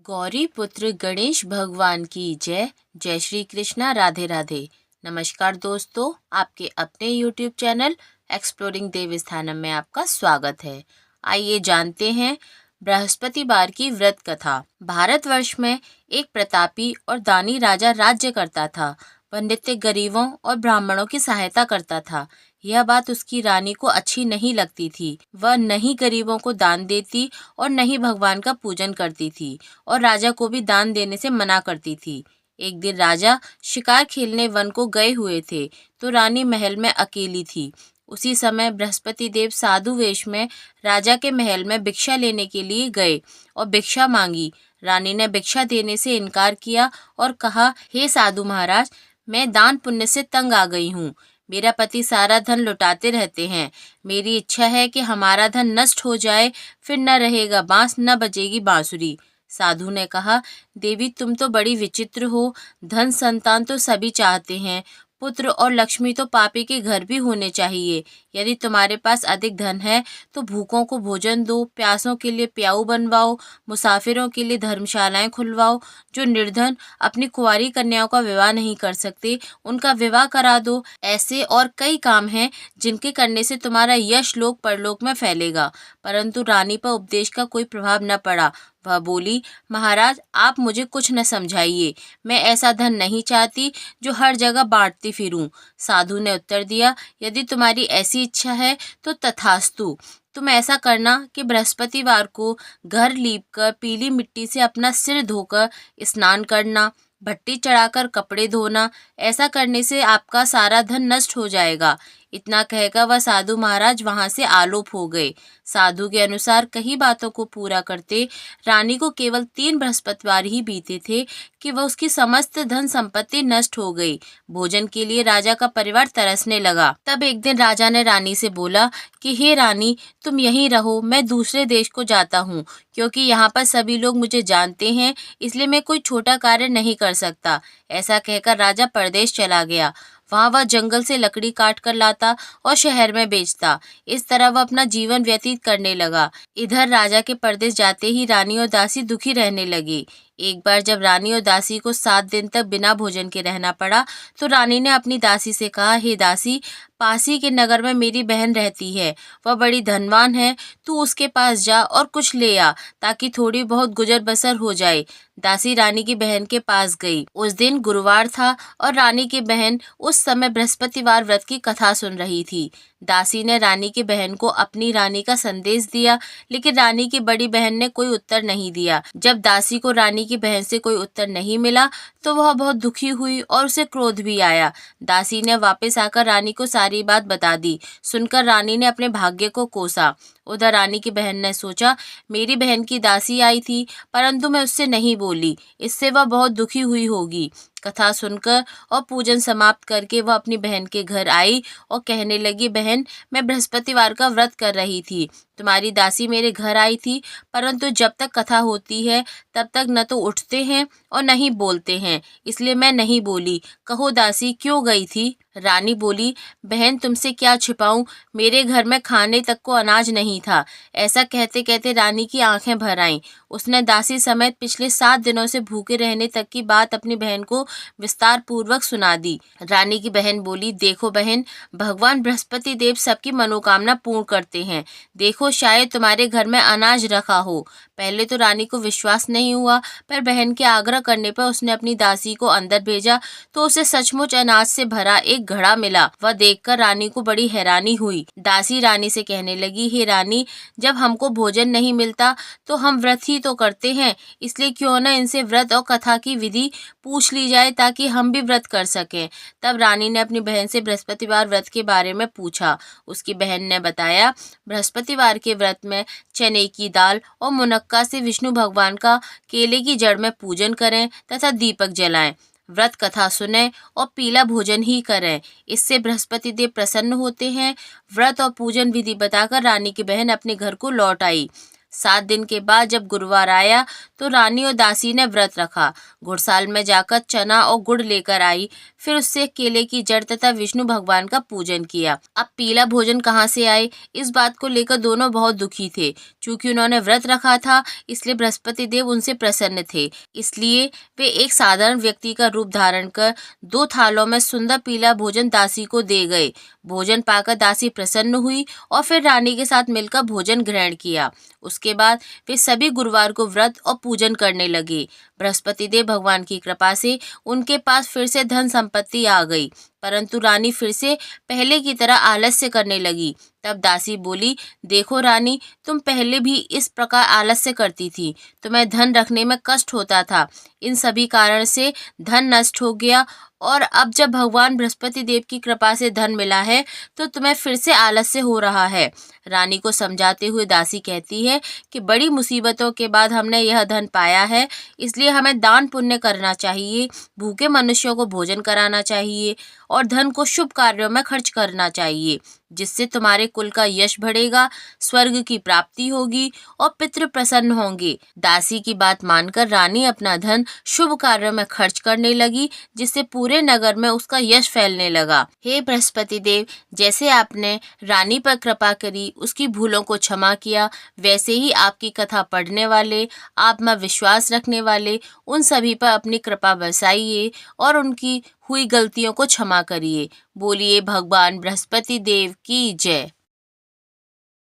गौरी पुत्र गणेश भगवान की जय। जय श्री कृष्णा, राधे राधे। नमस्कार दोस्तों, आपके अपने YouTube चैनल एक्सप्लोरिंग देवस्थानम में आपका स्वागत है। आइए जानते हैं बृहस्पतिवार की व्रत कथा। भारतवर्ष में एक प्रतापी और दानी राजा राज्य करता था। वह नित्य गरीबों और ब्राह्मणों की सहायता करता था। यह बात उसकी रानी को अच्छी नहीं लगती थी। वह न ही गरीबों को दान देती और न ही भगवान का पूजन करती थी और राजा को भी दान देने से मना करती थी। एक दिन राजा शिकार खेलने वन को गए हुए थे तो रानी महल में अकेली थी। उसी समय बृहस्पति देव साधु वेश में राजा के महल में भिक्षा लेने के लिए गए और भिक्षा मांगी। रानी ने भिक्षा देने से इनकार किया और कहा, हे साधु महाराज, मैं दान पुण्य से तंग आ गई हूँ। मेरा पति सारा धन लुटाते रहते हैं। मेरी इच्छा है कि हमारा धन नष्ट हो जाए, फिर न रहेगा बांस न बजेगी बांसुरी। साधु ने कहा, देवी तुम तो बड़ी विचित्र हो। धन संतान तो सभी चाहते हैं, पुत्र और लक्ष्मी तो पापी के घर भी होने चाहिए। यदि तुम्हारे पास अधिक धन है तो भूखों को भोजन दो, प्यासों के लिए प्याऊ बनवाओ, मुसाफिरों के लिए धर्मशालाएं खुलवाओ। जो निर्धन अपनी कुंवारी कन्याओं का विवाह नहीं कर सकते, उनका विवाह करा दो। ऐसे और कई काम हैं जिनके करने से तुम्हारा यश लोक परलोक में फैलेगा। परंतु रानी पर उपदेश का कोई प्रभाव न पड़ा। वह बोली, महाराज आप मुझे कुछ न समझाइए। मैं ऐसा धन नहीं चाहती जो हर जगह बांटती फिरूं। साधु ने उत्तर दिया, यदि तुम्हारी ऐसी इच्छा है तो तथास्तु। तुम ऐसा करना कि बृहस्पतिवार को घर लीपकर पीली मिट्टी से अपना सिर धोकर स्नान करना, भट्टी चढ़ाकर कपड़े धोना। ऐसा करने से आपका सारा धन नष्ट हो जाएगा। इतना कहकर वह साधु महाराज वहां से आलोप हो गए। साधु के अनुसार कई बातों को पूरा करते रानी को केवल 3 बृहस्पतिवार ही बीते थे कि वह उसकी समस्त धन संपत्ति नष्ट हो गई। भोजन के लिए राजा का परिवार तरसने लगा। तब एक दिन राजा ने रानी से बोला कि हे रानी, तुम यहीं रहो, मैं दूसरे देश को जाता हूँ, क्योंकि यहाँ पर सभी लोग मुझे जानते हैं, इसलिए मैं कोई छोटा कार्य नहीं कर सकता। ऐसा कहकर राजा परदेश चला गया। वहाँ वह जंगल से लकड़ी काट कर लाता और शहर में बेचता। इस तरह वह अपना जीवन व्यतीत करने लगा। इधर राजा के परदेश जाते ही रानी और दासी दुखी रहने लगी। एक बार जब रानी और दासी को 7 दिन तक बिना भोजन के रहना पड़ा तो रानी ने अपनी दासी से कहा, हे दासी, पास ही के नगर में मेरी बहन रहती है, वह बड़ी धनवान है। तू उसके पास जा और कुछ ले आ ताकि थोड़ी बहुत गुजर बसर हो जाए। दासी रानी की बहन के पास गई। उस दिन गुरुवार था और रानी की बहन उस समय बृहस्पतिवार व्रत की कथा सुन रही थी। दासी ने रानी की बहन को अपनी रानी का संदेश दिया, लेकिन रानी की बड़ी बहन ने कोई उत्तर नहीं दिया। जब दासी को रानी की बहन से कोई उत्तर नहीं मिला तो वह बहुत दुखी हुई और उसे क्रोध भी आया। दासी ने वापस आकर रानी को सारी बात बता दी। सुनकर रानी ने अपने भाग्य को कोसा। उधर रानी की बहन ने सोचा, मेरी बहन की दासी आई थी परंतु मैं उससे नहीं बोली, इससे वह बहुत दुखी हुई होगी। कथा सुनकर और पूजन समाप्त करके वह अपनी बहन के घर आई और कहने लगी, बहन, मैं बृहस्पतिवार का व्रत कर रही थी। तुम्हारी दासी मेरे घर आई थी, परंतु जब तक कथा होती है तब तक न तो उठते हैं और न ही बोलते हैं, इसलिए मैं नहीं बोली। कहो दासी, क्यों गई थी? रानी बोली, बहन तुमसे क्या छिपाऊं, मेरे घर में खाने तक को अनाज नहीं था। ऐसा कहते कहते रानी की आंखें भर आईं। उसने दासी समेत पिछले 7 दिनों से भूखे रहने तक की बात अपनी बहन को विस्तार पूर्वक सुना दी। रानी की बहन बोली, देखो बहन, भगवान बृहस्पति देव सबकी मनोकामना पूर्ण करते हैं। देखो, शायद तुम्हारे घर में अनाज रखा हो। पहले तो रानी को विश्वास नहीं हुआ, पर बहन के आग्रह करने पर उसने अपनी दासी को अंदर भेजा तो उसे सचमुच अनाज से भरा एक घड़ा मिला। वह देखकर रानी को बड़ी हैरानी हुई। दासी रानी से कहने लगी, हे रानी, जब हमको भोजन नहीं मिलता तो हम व्रत ही तो करते हैं, इसलिए क्यों न इनसे व्रत और कथा की विधि पूछ ली जाए ताकि हम भी व्रत कर सकें। तब रानी ने अपनी बहन से बृहस्पतिवार व्रत के बारे में पूछा। उसकी बहन ने बताया, बृहस्पतिवार के व्रत में चने की दाल और मुनक्का से विष्णु भगवान का केले की जड़ में पूजन करें तथा दीपक जलाएं, व्रत कथा सुने और पीला भोजन ही करें, इससे बृहस्पति देव प्रसन्न होते हैं। व्रत और पूजन विधि बताकर रानी की बहन अपने घर को लौट आई। 7 दिन के बाद जब गुरुवार आया तो रानी और दासी ने व्रत रखा। घुड़साल में जाकर चना और गुड़ लेकर आई, फिर उससे केले की जड़ तथा विष्णु भगवान का पूजन किया। अब पीला भोजन कहाँ से आए, इस बात को लेकर दोनों बहुत दुखी थे। चूंकि उन्होंने व्रत रखा था, इसलिए बृहस्पति देव उनसे प्रसन्न थे। इसलिए वे एक साधारण व्यक्ति का रूप धारण कर 2 थालों में सुंदर पीला भोजन दासी को दे गए। भोजन पाकर दासी प्रसन्न हुई और फिर रानी के साथ मिलकर भोजन ग्रहण किया। उसके बाद वे सभी गुरुवार को व्रत और पूजन करने लगे। बृहस्पति देव भगवान की कृपा से उनके पास फिर से धन संपत्ति आ गई, परंतु रानी फिर से पहले की तरह आलस्य करने लगी। तब दासी बोली, देखो रानी, तुम पहले भी इस प्रकार आलस्य करती थी, तुम्हें धन रखने में कष्ट होता था। इन सभी कारण से धन नष्ट हो गया और अब जब भगवान बृहस्पति देव की कृपा से धन मिला है तो तुम्हें फिर से आलस्य हो रहा है। रानी को समझाते हुए दासी कहती है कि बड़ी मुसीबतों के बाद हमने यह धन पाया है, इसलिए हमें दान पुण्य करना चाहिए, भूखे मनुष्यों को भोजन कराना चाहिए और धन को शुभ कार्यों में खर्च करना चाहिए, जिससे तुम्हारे कुल का यश बढ़ेगा, स्वर्ग की प्राप्ति होगी और पितृ प्रसन्न होंगे। दासी की बात मानकर रानी अपना धन शुभ कार्यों में खर्च करने लगी, जिससे पूरे नगर में उसका यश फैलने लगा। हे बृहस्पति देव, जैसे आपने रानी पर कृपा करी, उसकी भूलों को क्षमा किया, वैसे ही आपकी कथा पढ़ने वाले, आप में विश्वास रखने वाले उन सभी पर अपनी कृपा बरसाइए और उनकी हुई गलतियों को क्षमा करिए। बोलिए भगवान बृहस्पति देव की जय।